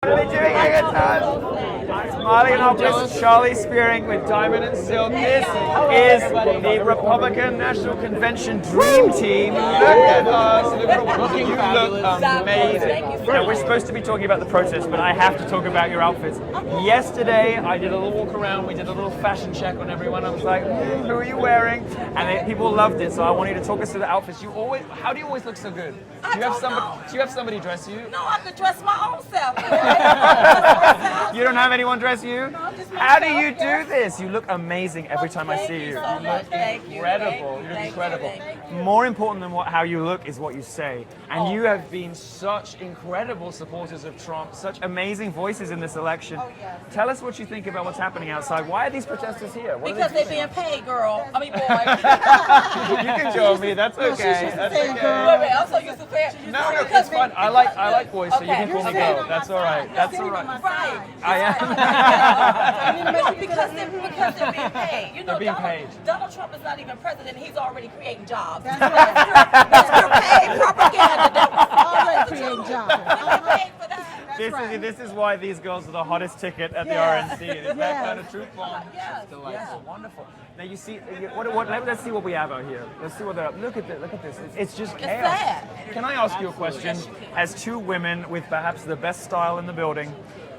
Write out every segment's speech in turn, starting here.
What are they doing here at It's Milo and Opus, Charlie Spearing with Diamond and Silk. This is the Republican National Convention Dream Team. Look at us. Look at what you look amazing. Now, we're supposed to be talking about the protest, but I have to talk about your outfits. Yesterday, I did a little walk around. We did a little fashion check on everyone. I was like, who are you wearing? And people loved it, so I want you to talk us through the outfits. How do you always look so good? Do you have somebody dress you? No, I could dress my own self. You don't have anyone dress you? No, just How do myself, you do this? You look amazing every time I see you. You so much. Thank you. Incredible. You look incredible. Thank you. More important than how you look is what you say. And you have been such incredible supporters of Trump, such amazing voices in this election. Oh, yes. Tell us what you think about what's happening outside. Why are these protesters here? What Because are they're they being paid, girl. I mean, boy. You can show me. That's okay. That's okay. Wait, I'm so used to pay. No, it's fun. I like boys, so you can call me Okay. girl. That's all right. That's all right. Right. I am. No, because they're being paid. You know, They're being paid. Donald Trump is not even president. He's already creating jobs. That's pure paid propaganda. Already creating jobs. They're paid for that. This is why these girls are the hottest ticket at the Yeah. RNC. It's that Yeah. kind of truth bomb. Yes. Delightful, wonderful. Now you see, let's see what we have out here. Let's see what they're up. Look at this. It's just chaos. sad. Can I ask you a question? As two women with perhaps the best style in the building,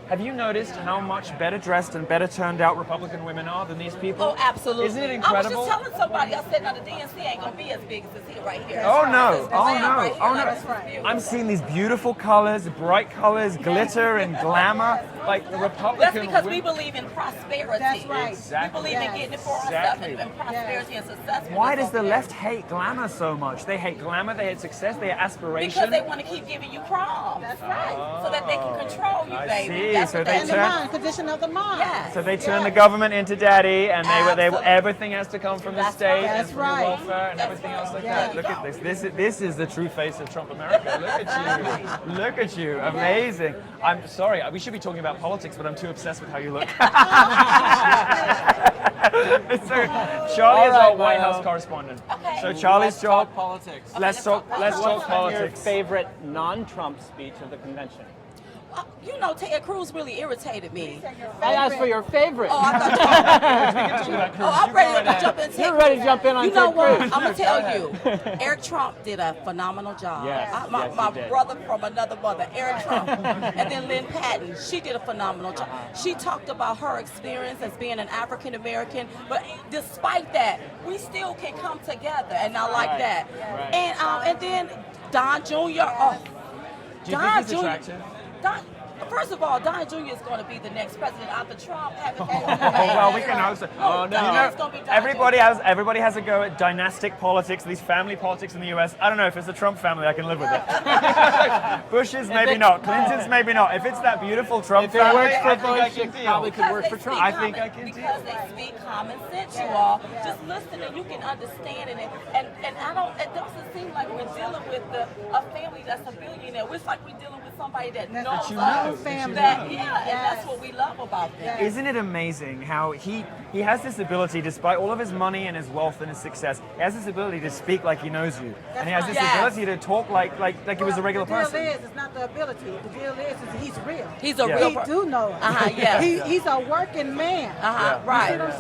have you noticed how much better dressed and better turned out Republican women are than these people? Oh, absolutely. Isn't it incredible? I was just telling somebody, I said, now the DNC ain't going to be as big as this here right here. Oh no! This Oh lamb no! right here, Oh like, no! this is beautiful. I'm seeing these beautiful colors, bright colors, glitter and glamour, like the Republican. That's because we women. believe in prosperity. That's right. Exactly. We believe in getting it for Exactly. ourselves and prosperity and success. Why does the left hate glamour so much? They hate glamour, they hate success, they hate aspiration. Because they want to keep giving you crumbs. That's right. So that they can control you, I baby. see. That's So what they And the turn- mind, condition of the mind. Yes. So they turn the government into daddy, and Absolutely. everything has to come from the That's state right. and That's from right. the welfare and That's everything right. else like Yeah. that. Look at this. This is the true face of Trump America. Look at you. Look at you. Amazing. I'm sorry. We should be talking about politics, but I'm too obsessed with how you look. So, Charlie is our White House correspondent. Okay. So Charlie's Let's job. talk politics. Let's talk Your politics. favorite non-Trump speech of the convention? You know, Ted Cruz really irritated me. I asked for your favorite. Oh, I thought I'm ready to jump in. You're ready to jump in on You know Ted what? Cruz. I'm gonna tell you, Eric Trump did a phenomenal job. Yes, My yes, he did. brother from another mother, Eric Trump, and then Lynn Patton. She did a phenomenal job. She talked about her experience as being an African American, but despite that, we still can come together, and I like Right, that. right. And then Don Jr. Oh, Do you Don think he's Jr. attractive? First of all, Don Jr. is going to be the next president after Trump. Oh, well, we can hope so. Oh, no. You know, It's gonna be Don everybody has a go at dynastic politics, these family politics in the U.S. I don't know if it's the Trump family, I can live with it. Bush's maybe not, Clinton's maybe not. If it's that beautiful Trump If it family, works for I think I Bush, can it deal. probably could work for Trump. I think I can deal. Because they speak common sense, you all. Just listen and you can understand it. And it doesn't seem like we're dealing with a family that's a billionaire. It's like we're dealing with somebody that knows you us. know, family. And that's what we love about them. Isn't it amazing how he has this ability, despite all of his money and his wealth and his success, he has this ability to speak like he knows you, and he has this Yes. ability to talk like he was a regular The deal person. is, it's not the ability. The deal is he's real. He's a Yeah. real He person. do know. Yeah. He's a working man. Yeah. You Right. see what I'm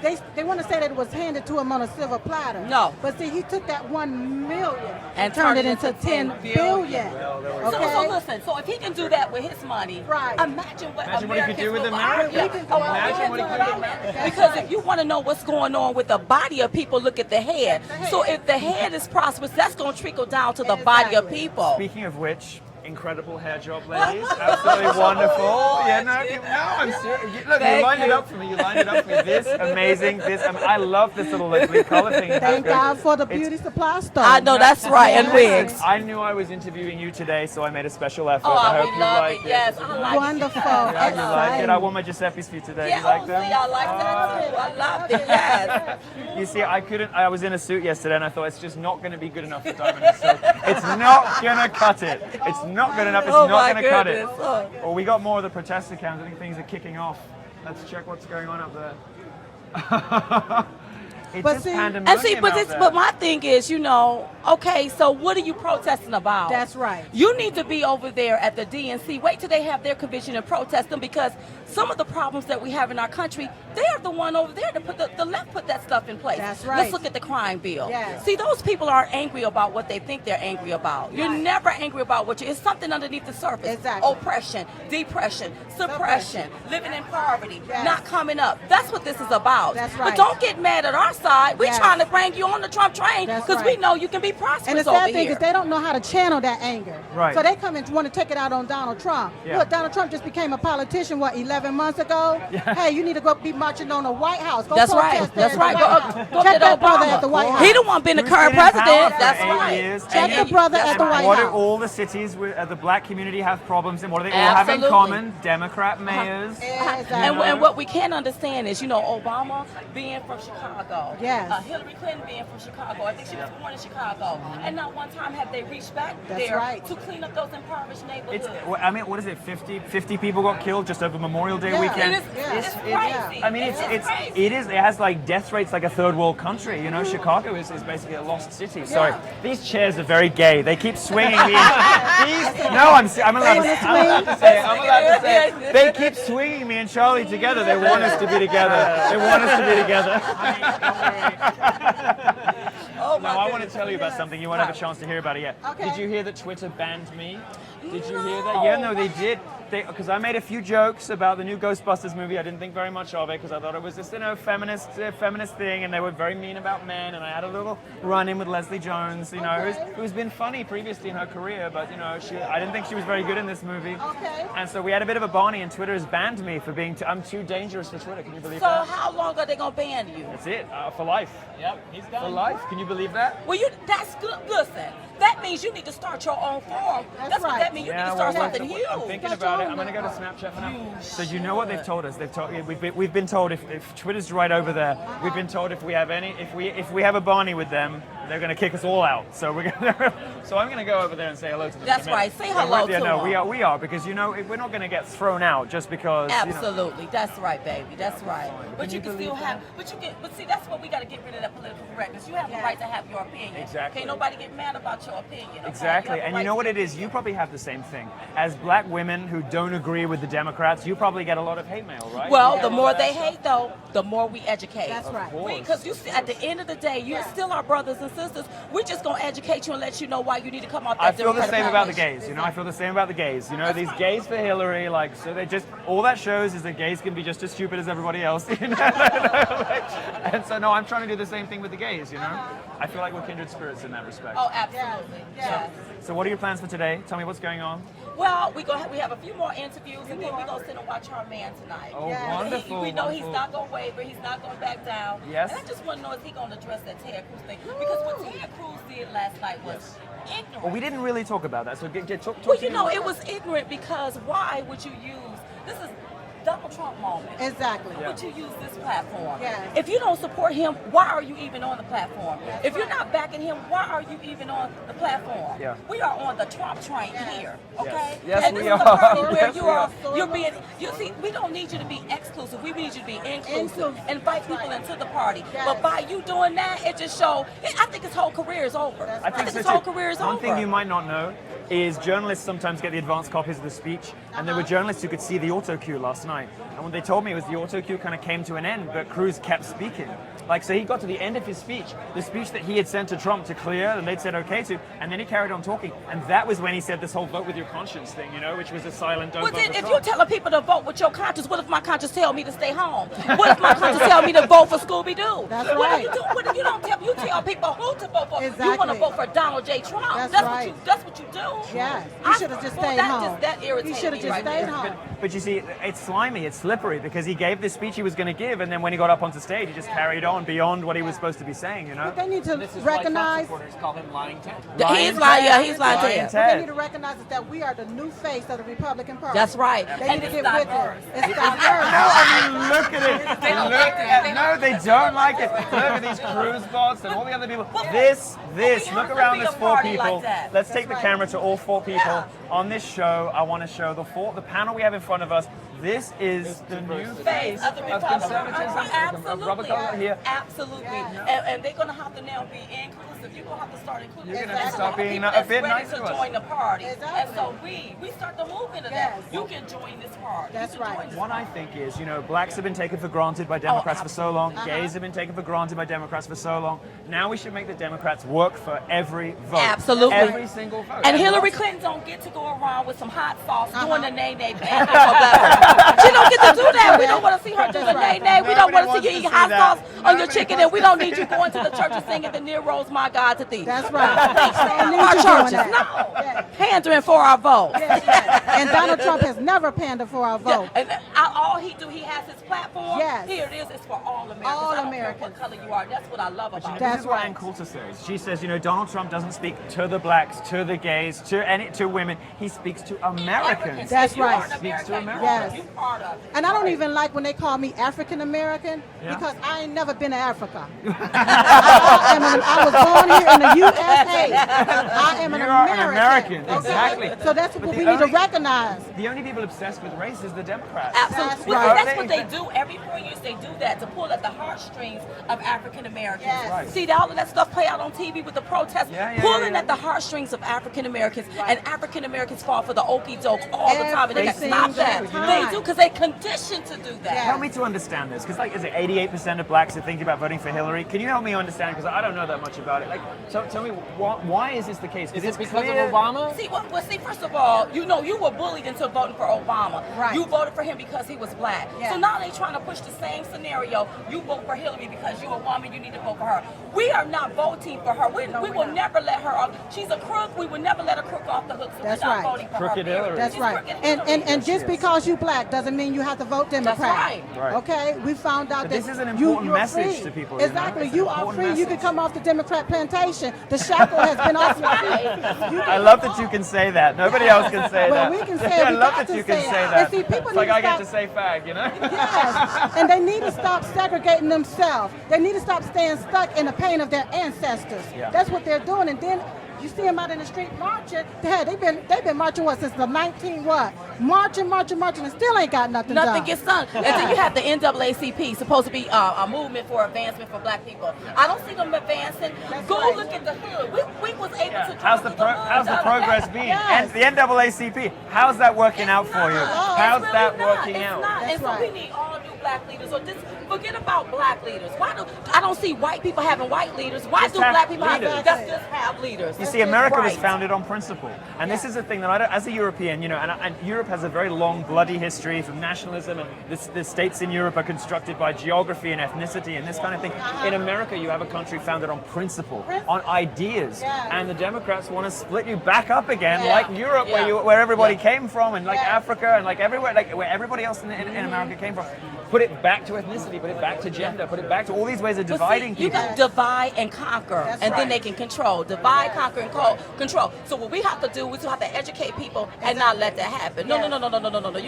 saying? They want to say that it was handed to him on a silver platter. No. But see, he took that 1 million And turned it into 10 billion. Okay. So listen, so if he can do that with his money, Right. imagine what Imagine what he could Americans do with will- America. Yeah. We can do Oh, Imagine what he could do. That's Because right. if you want to know what's going on with the body of people, look at the head. So if the head is prosperous, that's going to trickle down to the body of Exactly. people. Speaking of which, incredible hair job, ladies. Absolutely wonderful. Yeah, no, I'm serious. Look, you Thank lined it you. up for me. You lined it up for me. This amazing. I love this little like, color thing. Thank It's- God for the beauty supply store. I know that's right, and wigs. I knew I was interviewing you today, so I made a special effort. Oh, I hope we you love like it. Yes, I like Wonderful. it. Yeah, you like it. Exciting. I wore my Giuseppe's for you today. Yeah, You like oh, them? see, I like that too. I love it. Yes. You see, I was in a suit yesterday, and I thought it's just not going to be good enough for Diamond and Silk. It's not going to cut it. It's not good enough. It's Oh, not my going to cut it. goodness. Oh. Well, we got more of the protest accounts. I think things are kicking off. Let's check what's going on up there. It's But just see- pandemonium And see, out there. but my thing is, okay, so what are you protesting about? That's right. You need to be over there at the DNC. Wait till they have their convention and protest them, because some of the problems that we have in our country, they are the one over there to put the left put that stuff in place. That's right. Let's look at the crime bill. Yes. See, those people aren't angry about what they think they're angry about. You're Right. never angry about what you. It's something underneath the surface. Exactly. Oppression, depression, suppression, living in poverty, Yes. not coming up. That's what this is about. That's But right. don't get mad at our side. We're Yes. trying to bring you on the Trump train That's because right. we know you can be prosperous And the over sad thing here. is they don't know how to channel that anger. Right. So they come and want to take it out on Donald Trump. Yeah. Look, Donald Trump just became a politician, 11 months ago? Hey, you need to go be marching on the White House. Go That's protest right. there That's at right. the Go, White House. go Check get that brother Obama. at the White House. He the one been the Who's current been in power president. for That's 8 right. years? Check the brother at the White What do House. all the cities with the black community have problems in? What do they all have in Absolutely. common? Democrat mayors. Exactly. And what we can't understand is, Obama being from Chicago. Yes. Hillary Clinton being from Chicago. I think she was born in Chicago. And not one time have they reached back That's there right. to clean up those impoverished neighborhoods. I mean, what is it? 50 people got killed just over Memorial Day Yeah. weekend. It is it's crazy. I mean, crazy. it has like death rates like a third world country. Chicago is basically a lost city. Sorry, these chairs are very gay. They keep swinging me. I'm allowed to say it. I'm allowed to say it. They keep swinging me and Charlie together. They want us to be together. They want us to be together. Oh No, my I want to goodness. tell you about something. You won't have a chance to hear about it yet. Okay. Did you hear that Twitter banned me? Did you hear that? Yeah, no, they did. Because I made a few jokes about the new Ghostbusters movie. I didn't think very much of it because I thought it was just feminist thing, and they were very mean about men. And I had a little run-in with Leslie Jones, who's been funny previously in her career, but I didn't think she was very good in this movie. Okay. And so we had a bit of a Barney, and Twitter has banned me for being. I'm too dangerous for Twitter. Can you believe So that? how long are they gonna ban you? That's it for life. Yep, he's done. For life. Can you believe that? Well, that's good. Listen, that means you need to start your own forum. That's That's what right. that means. You need to start something huge. I'm thinking about it. I'm going to go to Snapchat for now. So you know what they've told us? We've been told if Twitter's right over there, we've been told if we have a Barney with them, they're going to kick us all out. So I'm going to go over there and say hello to them. That's in a minute. right. Say hello Yeah, to no, them. we are because we're not going to get thrown out just because. Absolutely, that's right, baby. That's right. But you you can believe still that? have. But see, that's what we got to get rid of that political correctness. You have the right to have your opinion. Exactly. Can't nobody get mad about your opinion. okay? Exactly, have the and right you know to what your it is? You probably have the same thing. As black women who don't agree with the Democrats, you probably get a lot of hate mail, right? Well, the more they hate, though, the more we educate. That's right. Because you see, at the end of the day, you're still our brothers and sisters. We're just gonna educate you and let you know why you need to come out. I That feel the Democratic same about the coalition. gays. I feel the same about the gays. These gays for Hillary, so they just all that shows is that gays can be just as stupid as everybody else. And so no, I'm trying to do the same thing with the gays. I feel like we're kindred spirits in that respect. Oh, absolutely. Yes. So what are your plans for today? Tell me what's going on. Well, we have a few more interviews, and then we're gonna sit and watch our man tonight. Oh, Yes. wonderful! We know he's wonderful. not gonna waver. He's not gonna back down. Yes. And I just want to know, is he gonna address that Ted Cruz thing? Because what Ted Cruz did last night was ignorant. Well, we didn't really talk about that. So talk Well, to me. it was ignorant because why would you use this is Donald Trump moment. Exactly. Yeah. Would you use this platform? Yes. If you don't support him, why are you even on the platform? If you're not backing him, why are you even on the platform? Yeah. We are on the Trump train here, okay? Yes, and we this is a are. party where Yes, you we are. are. You're being. You see, we don't need you to be exclusive. We need you to be inclusive. Inclusive. Invite people into the party. Yes. But by you doing that, it just shows. I think his whole career is over. I think so his too. whole career is One over. thing you might not know is journalists sometimes get the advanced copies of the speech, and there were journalists who could see the auto cue last night. And what they told me was the auto cue kind of came to an end, but Cruz kept speaking. So he got to the end of his speech, the speech that he had sent to Trump to clear, and they'd said okay to, and then he carried on talking. And that was when he said this whole vote with your conscience thing, which was a silent don't Well, vote then, for if Trump. you're telling people to vote with your conscience, what if my conscience tell me to stay home? What if my conscience tell me to vote for Scooby-Doo? That's What right. if you don't tell you tell people who to vote for? You want to Exactly. vote for Donald J. Trump. That's right. That's what you do. Yes. He should have just stayed home. That irritates He should have me just right stayed there. home. But you see, it's slimy, it's slippery, because he gave this speech he was going to give, and then when he got up onto stage, he just carried on beyond what he was supposed to be saying, They need to This is why Trump recognize. supporters call him lying Ted. He's lying. Yeah, he's lying to Lying you. What Ted. they need to recognize is that we are the new face of the Republican Party. That's right. They And need to it's get with diverse. it. It's No, diverse. I mean, look at it. They don't Look like at it. No, they don't like it. Look at these cruise bots and all the other people. This. we Look have to around be this a four party people. like that. Let's take the camera to all four people. on this show, I want to show the panel we have in front of us. This is the new face of conservatism. Absolutely. Here. Absolutely. Yeah. And they're going to have to now be inclusive. You're going to have to start including. You're gonna have to There's start lot of being people a bit that's ready nice to to us. join the party. Exactly. And so we start to move into Yes. that. You can join this party. That's You can right. join this What I party. think is, blacks have been taken for granted by Democrats for so long. Uh-huh. Gays have been taken for granted by Democrats for so long. Now we should make the Democrats work for every vote. Absolutely. Every single vote. And Hillary lots- Clinton don't get to go around with some hot sauce Uh-huh. doing the nay-nay pancake for black. She don't get to do that. We don't want to see her do the nay-nay. We don't Nobody want to see you wants eat to hot see that. sauce on your Nobody chicken, wants and we to don't see need you that. going to the church and singing the Nero's My God to thee. That's right. Don't need Our you churches, doing that. no. Yeah. Pandering for our votes. Yes, yes. And Donald Trump has never pandered for our vote. Yeah, and all he do, he has his platform. Yes. Here it is. It's for all Americans. All I don't Americans. care what color you are. That's what I love about it. That's This is what right. Ann Coulter says. She says, Donald Trump doesn't speak to the blacks, to the gays, to women. He speaks to Americans. That's If you right. are an Speaks to American, Americans. you part of it. And I don't even like when they call me African American Yeah. because I ain't never been to Africa. I was born here in the USA. I am an You are American. an American, Okay? exactly. So that's But what the we need to only- recognize. The only people obsessed with race is the Democrats. Absolutely. That's Well, right. that's what they do. Every 4 years they do that to pull at the heartstrings of African Americans. Yes. Right. See all of that stuff play out on TV with the protests, Yeah, pulling yeah. at the heartstrings of African Americans, and African Americans fall for the okie doke all the time. And they Every stop that. single They time. do because they conditioned to do that. Yeah. Help me to understand this, because is it 88% of blacks are thinking about voting for Hillary? Can you help me understand? Because I don't know that much about it. Tell me why is this the case? Is it's it because clear- of Obama? See, see, first of all, you were bullied into voting for Obama. Right. You voted for him because he was black. Yeah. So now they trying to push the same scenario. You vote for Hillary because you're a woman, you need to vote for her. We are not voting for her. We will not. never let her off. She's a crook. We will never let a crook off the hook. So That's we're not right. voting for Crooked her. Hillary. That's She's right. crooked And Hillary. and just because you black doesn't mean you have to vote Democrat. right. Right. Okay? We found out But that this is an you're important message free. to people, Exactly. It's an You are important free. You can message. come off the Democrat plantation. The shackle has been off your feet. You I can love come that you off. can say that. Nobody else can say Well, that. we can say it. I We love got that to you can say say it. that. And see, people It's like need to I get stop- to say fag, Yes, and they need to stop segregating themselves. They need to stop staying stuck in the pain of their ancestors. Yeah. That's what they're doing. And then you see them out in the street marching. They've been marching since the 19 what? Marching, and still ain't got nothing Nothing done. gets done. And then you have the NAACP, supposed to be a movement for advancement for black people. I don't see them advancing. Go right. look at the hood. We was able Yeah. to How's drive the through how's the hood. progress been? Yes. And the NAACP, how's that working out for you? How's It's that really not. working It's out? not. That's And so right. we need all new black leaders. So just forget about black leaders. I don't see white people having white leaders. Why Just do have black people leaders. have just have leaders? You see, America was Right. founded on principle, and this is a thing that I don't, as a European, and Europe has a very long, bloody history from nationalism, and the states in Europe are constructed by geography and ethnicity and this kind of thing. In America, you have a country founded on principle, on ideas, Yeah. and the Democrats want to split you back up again, Yeah. like Europe, Yeah. where everybody Yeah. came from, and like Yeah. Africa, and like everywhere, like where everybody else in America came from. Put it back to ethnicity, put it back to gender, put it back to all these ways of But see, dividing you people. can divide and conquer, That's and right. then they can control. Divide, conquer, and control. So what we have to do, we still have to educate people and not let that happen. No. You're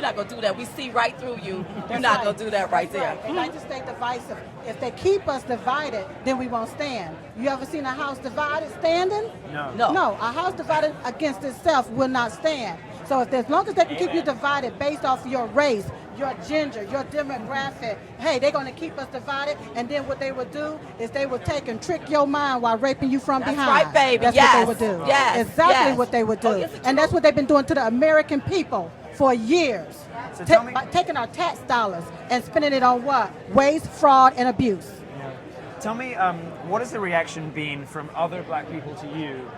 not gonna do that. We see right through you. You're That's not right. gonna do that right That's there. right. They like to stay divisive. If they keep us divided, then we won't stand. You ever seen a house divided standing? No. No. A house divided against itself will not stand. So as long as they can keep you divided based off your race, your gender, your demographic, hey, they're going to keep us divided. And then what they would do is they would take and trick your mind while raping you from That's behind. right, baby. That's Yes. what they would do. Yes. Exactly Yes. what they would do. Oh, yes, it's And that's true. what they've been doing to the American people for years. So tell me- By taking our tax dollars and spending it on what? Waste, fraud, and abuse. Tell me, what has the reaction been from other black people to you?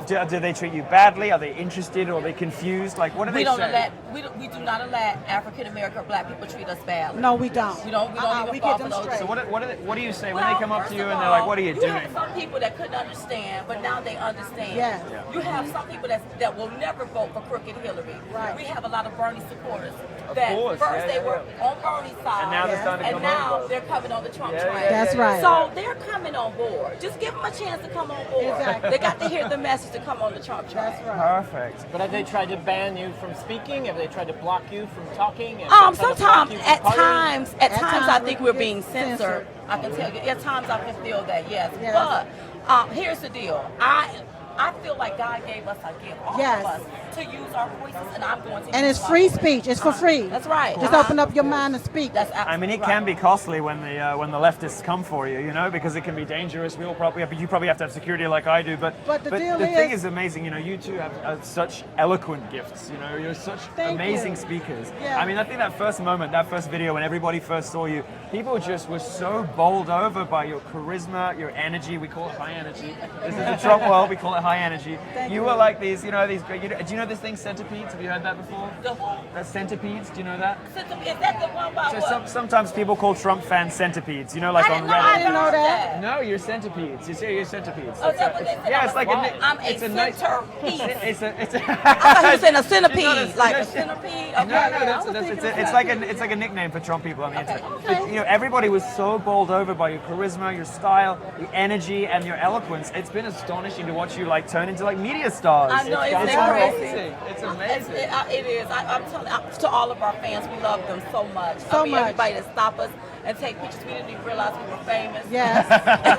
Do they treat you badly? Are they interested or are they confused? Like, what do they say? We do not let African American black people treat us badly. No, we don't. We don't even we fall get for them those. straight. So what do you say when Well, they come up first to you of and they're like, all, "What are you You doing?" have some people that couldn't understand, but now they understand. Yes. Yeah. You have some people that will never vote for crooked Hillary. Right. We have a lot of Bernie supporters. Of that course, first yeah, they yeah, were on Bernie's side, And now they're starting to and come now over. they're coming on the Trump Yeah, train. yeah, That's yeah, right. So they're coming on board. Just give them a chance to come on board. Exactly. They got to hear the message to come on the Trump train. That's right. Perfect. But have they tried to ban you from speaking? Have they tried to block you from talking? Have they tried to block Sometimes, you from at partying? times, At times I we think we're get being censored. censored. I can tell you. At times, I can feel that. Yes. Yes. But here's the deal. I feel like God gave us a gift, all Yes. of us. to use our voices, and I'm going to. And use it's my free voice. speech. It's for free. That's right. Just open up your mind and speak. That's I mean, it absolutely can be right. costly when the leftists come for you, you know, because it can be dangerous. We all probably have, you probably have to have security like I do, but the deal thing is- is amazing. You know, you two have such eloquent gifts. You know, you're such Thank amazing you. speakers. Yeah. I mean, I think that first moment, that first video, when everybody first saw you, people just were so bowled over by your charisma, your energy. We call it high energy. This is the Trump world. We call it high energy. Thank You you. were like these, you know, these great. Do you know this thing, centipedes? Have you heard that before? The who? That's centipedes. Do you know that? Is that the one about So what? sometimes people call Trump fans centipedes, you know, like I on didn't know, Reddit. I didn't know heard that. No, you're centipedes. You say you're centipedes. Oh, is that what they said? Yeah, it's like a. I'm a it's a nice. centipede. It's a. I thought you were saying a She's not centipede, like a no, centipede. No, Okay. it's like a nickname for Trump people on the internet. But, you know, everybody was so bowled over by your charisma, your style, your energy, and your eloquence. It's been astonishing to watch you like turn into like media stars. I know, it's it's amazing. It's amazing. It is. I'm telling to all of our fans, we love them so much. So I mean, much. everybody that stop us and take pictures, we didn't even realize we were famous. Yes.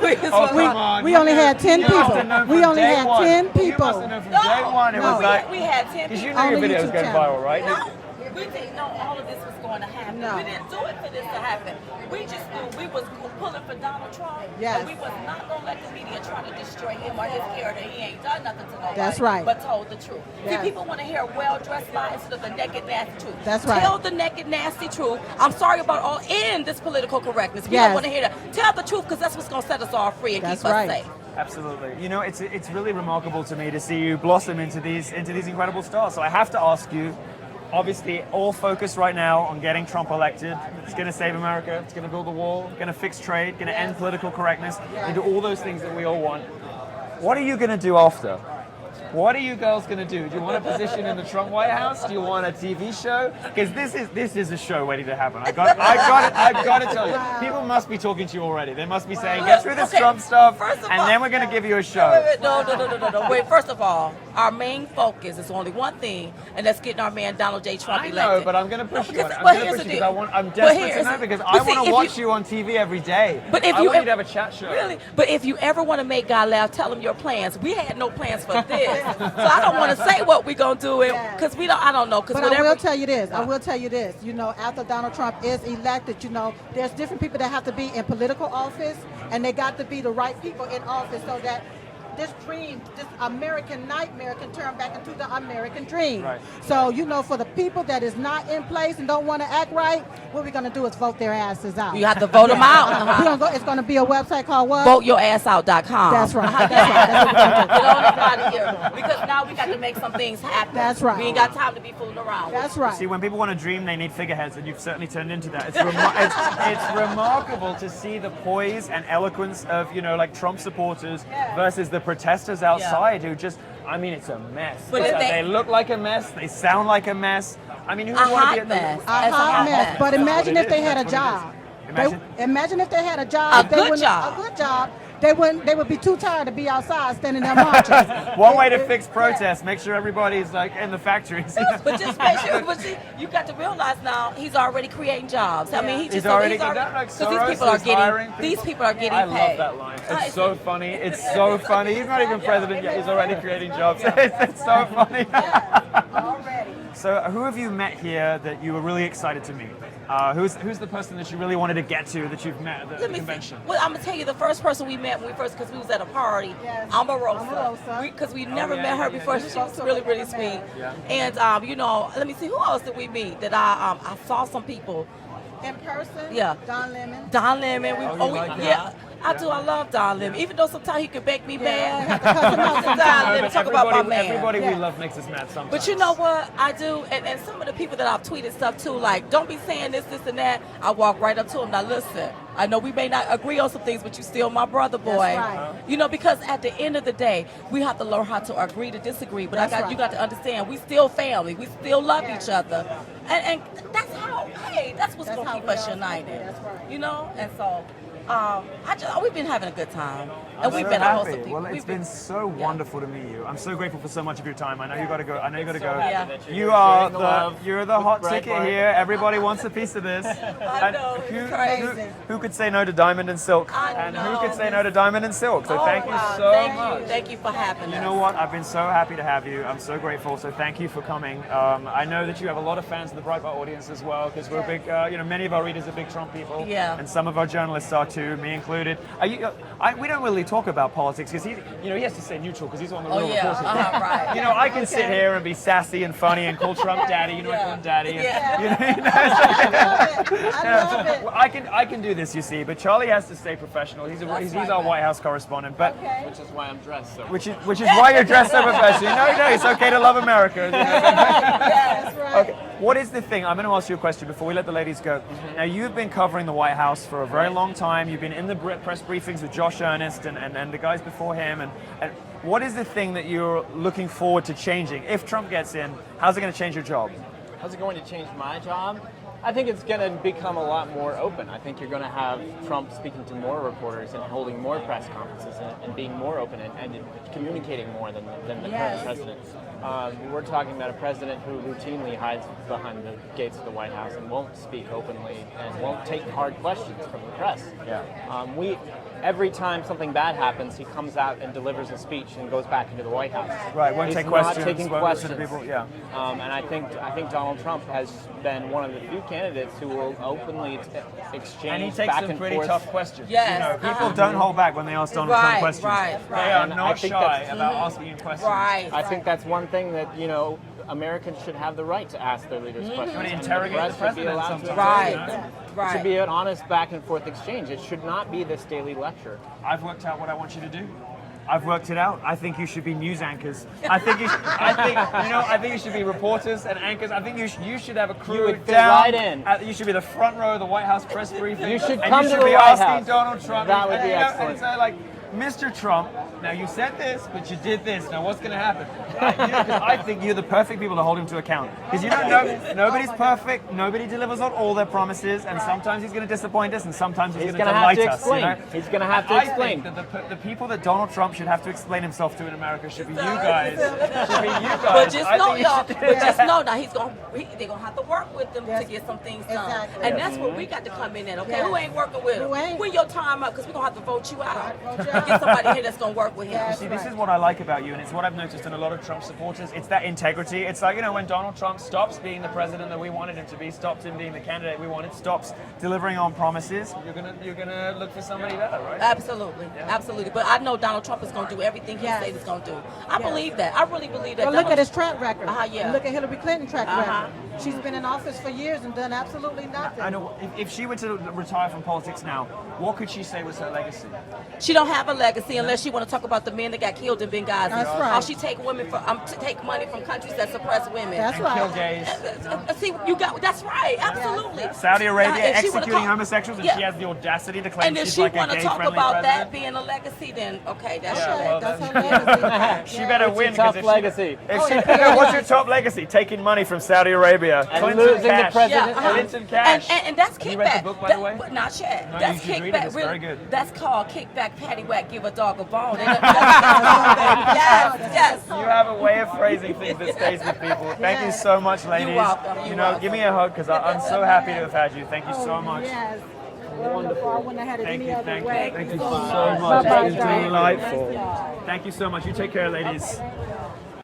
We just Oh, were come like- on. we You only knew- had 10 you must people. have known We from only day had one. 10 You people. must have known from No, day one. It no, was like. we had 10 Because you people. knew your On the video was YouTube going channel. viral, right? No, we didn't know all of this was going to happen. No. We didn't do it for this to happen. We just knew we was pulling for Donald Trump. Yes. And we was not going to let the media try to destroy him or his character. He ain't done nothing to nobody. That's right. But told the truth. Yes. See, people want to hear well-dressed lies instead of the naked, nasty truth. That's right. Tell the naked, nasty truth. I'm sorry about all in this political correctness. We Yes. don't want to hear that. Tell the truth because that's what's going to set us all free and That's keep us right. safe. Absolutely. You know, it's really remarkable to me to see you blossom into these incredible stars. So I have to ask you, obviously all focused right now on getting Trump elected. It's going to save America, it's going to build a wall, going to fix trade, going to end political correctness, and do all those things that we all want. What are you going to do after? What are you girls going to do? Do you want a position in the Trump White House? Do you want a TV show? Because this is a show waiting to happen. I've got to tell you. People must be talking to you already. They must be saying, get through this Okay, Trump stuff, first of and all- then we're going to give you a show. No. Wait, first of all, our main focus is only one thing, and that's getting our man Donald J. Trump I elected. know, but I'm going to push you on it. I'm But going to here's push the you deal. because I'm But desperate here's to know the- because but I see, want to if watch you on TV every day. But if I you want you ev- to have a chat show. Really? But if you ever want to make God laugh, tell him your plans. We had no plans for this, so I don't want to say what we're gonna do because we don't. I don't know because But whatever. I will tell you this. I will tell you this. You know, after Donald Trump is elected, you know, there's different people that have to be in political office, and they got to be the right people in office so that this dream, this American nightmare can turn back into the American dream. Right. So, you know, for the people that is not in place and don't want to act right, what we're going to do is vote their asses out. You have to vote them out. We're gonna go, it's going to be a website called what? VoteYourAssOut.com. That's right. That's right. That's what we're gonna do. Get on up out of here because now we got to make some things happen. That's right. We ain't got time to be fooling around. That's right. See, when people want to dream, they need figureheads, and you've certainly turned into that. It's remarkable to see the poise and eloquence of, you know, like Trump supporters versus the protesters outside who just, I mean, it's a mess. But It's if they look like a mess, they sound like a mess. I mean, who A would want to be hot at the mess. A It's a hot hot mess. mess. But imagine That's if what they it had a is. That's what it job. is. Imagine if they had a job. A they good wouldn't- job. A good job. They would be too tired to be outside standing there marching. One way to fix protests, make sure everybody's like in the factories. But just make sure, but see, you got to realize now he's already creating jobs. I mean, He's already got that, like, because these Soros people are is hiring getting these people are getting I paid. love that line. It's so funny. It's so funny. He's not even president yet. He's already creating jobs. It's so funny. Already. So, who have you met here that you were really excited to meet? Who's the person that you really wanted to get to that you've met at the Let me convention? see. Well, I'm gonna tell you the first person we met when we first, because we was at a party. Yes. Omarosa. Omarosa. Because we never yeah, met her yeah, before. yeah. She was really, really sweet. Yeah. And you know, let me see, who else did we meet? That I saw some people. In person? Yeah. Don Lemon. Don Lemon. Yeah. I do. I love Don Lemon. Even though sometimes he can make me mad. have to cuss him out Don sometimes. Lemon. Talk about my man. Everybody we Yeah. love makes us mad sometimes. But you know what? I do, and some of the people that I've tweeted stuff to, like, don't be saying this, and that. I walk right up to them. Now, listen, I know we may not agree on some things, but you still my brother, boy. That's right. You know, because at the end of the day, we have to learn how to agree to disagree. But That's right. you got to understand, we still family. We still love Yeah. each other. And that's how, hey, that's what's That's going to how keep we us are. united. That's right. You know? And so, We've been having a good time, and I'm we've so been a host happy. of people. Well, it's We've been so wonderful to meet you. I'm so grateful for so much of your time. I know you got to go. I know you got to go. Yeah. You are sharing the love you're the hot with ticket Breitbart. here. Everybody wants a piece of this. I know, it's crazy. Who could say no to Diamond and Silk? I And who know. could say no to Diamond and Silk? So Oh, thank you wow. so Thank much. you. Thank you for having us. You know what? I've been so happy to have you. I'm so grateful. So thank you for coming. I know that you have a lot of fans in the Breitbart audience as well, because we're big. Many of our readers are big Trump people. Yeah. And some of our journalists are too, me included. We don't really talk about politics because he has to stay neutral because he's on the real reporting. Right. I can sit here and be sassy and funny and call Trump daddy. I call him daddy. Yeah. I love it. I can do this, you see, but Charlie has to stay professional. He's our White House correspondent, but Which is why I'm dressed so. which is why you're dressed so professionally. No, it's okay to love America. That's right. Okay, what is the thing? I'm going to ask you a question before we let the ladies go. Now, you've been covering the White House for a very long time. You've been in the press briefings with Josh Earnest and the guys before him. And what is the thing that you're looking forward to changing? If Trump gets in, how's it going to change your job? How's it going to change my job? I think it's going to become a lot more open. I think you're going to have Trump speaking to more reporters and holding more press conferences and being more open and communicating more than the current president. We're talking about a president who routinely hides behind the gates of the White House and won't speak openly and won't take hard questions from the press. Yeah. Every time something bad happens, he comes out and delivers a speech and goes back into the White House. Right, won't He's take not questions. taking won't listen questions. to people. Yeah. And I think Donald Trump has been one of the few candidates who will openly exchange And he takes back some and pretty forth. tough questions. Yes, People don't hold back when they ask Donald Trump questions. Right. They are And I not think shy that's- about asking him questions. Right. I think that's one thing that Americans should have the right to ask their leaders questions. want to and interrogate press the should be president allowed sometimes. to. Right. It should be an honest back and forth exchange. It should not be this daily lecture. I've worked out what I want you to do. I've worked it out. I think you should be news anchors. I think you should be reporters and anchors. I think you should have a crew You would fit down. right in. You should be the front row of the White House press briefing. You should and come you to should the be White asking House. Donald Trump. That would be and excellent. say like, Mr. Trump, now you said this, but you did this. Now what's going to happen? Because I think you're the perfect people to hold him to account. Because nobody's perfect. Nobody delivers on all their promises, and sometimes he's going to disappoint us, and sometimes he's He's going to have delight to us. explain. He's going to have to I explain. think that the people that Donald Trump should have to explain himself to in America should be you guys. Should be you guys. But just I know, think you y'all. should- But just know that they're gonna have to work with them Yes. to get some things done, Exactly. and that's where we got to come in at. Okay, Yes. who ain't working with him? Who ain't? When your time up, because we're gonna have to vote you out. Vote you out. Get somebody here that's gonna work with him. Yes. See, this is what I like about you, and it's what I've noticed in a lot of Trump supporters. It's that integrity. It's like, when Donald Trump stops being the president that we wanted him to be, stops him being the candidate we wanted, stops delivering on promises, you're gonna look for somebody better, right? Absolutely, absolutely. But I know Donald Trump is gonna do everything he says he's gonna do. I believe that. I really believe that. Well, look Donald- at his track record. Yeah. Look at Hillary Clinton's track Uh-huh. record. She's been in office for years and done absolutely nothing. I know. If she were to retire from politics now, what could she say was her legacy? She don't have a legacy unless she want to talk about the men that got killed in Benghazi. That's right. How she take women take money from countries that suppress women. That's And right. kill gays. See, that's right. Absolutely. Saudi Arabia If she wanna executing talk- homosexuals, and Yeah. she has the audacity to claim And if she's she like a want to talk gay-friendly about president. that being a legacy, then okay, that's Yeah, right. well, That's then- her legacy. She better What's your win. top 'cause if legacy? What's your top legacy? Taking money from Saudi Arabia. And Clinton losing the cash. president. Clinton cash. And that's kickback. Have you read the book, by the way? But not yet. No, That's you should read kickback. it. It's very good. That's called kickback, paddywhack, give a dog a bone. Yes. You have a way of phrasing things that stays with people. Thank you so much, ladies. welcome. You're welcome. Give me a hug because I'm so happy to have had you. Thank you so much. Yes. Wonderful. I wouldn't have had it Thank any you, other thank way. you so much. Bye-bye, It was guys. delightful. Thank you so much. You take care, ladies.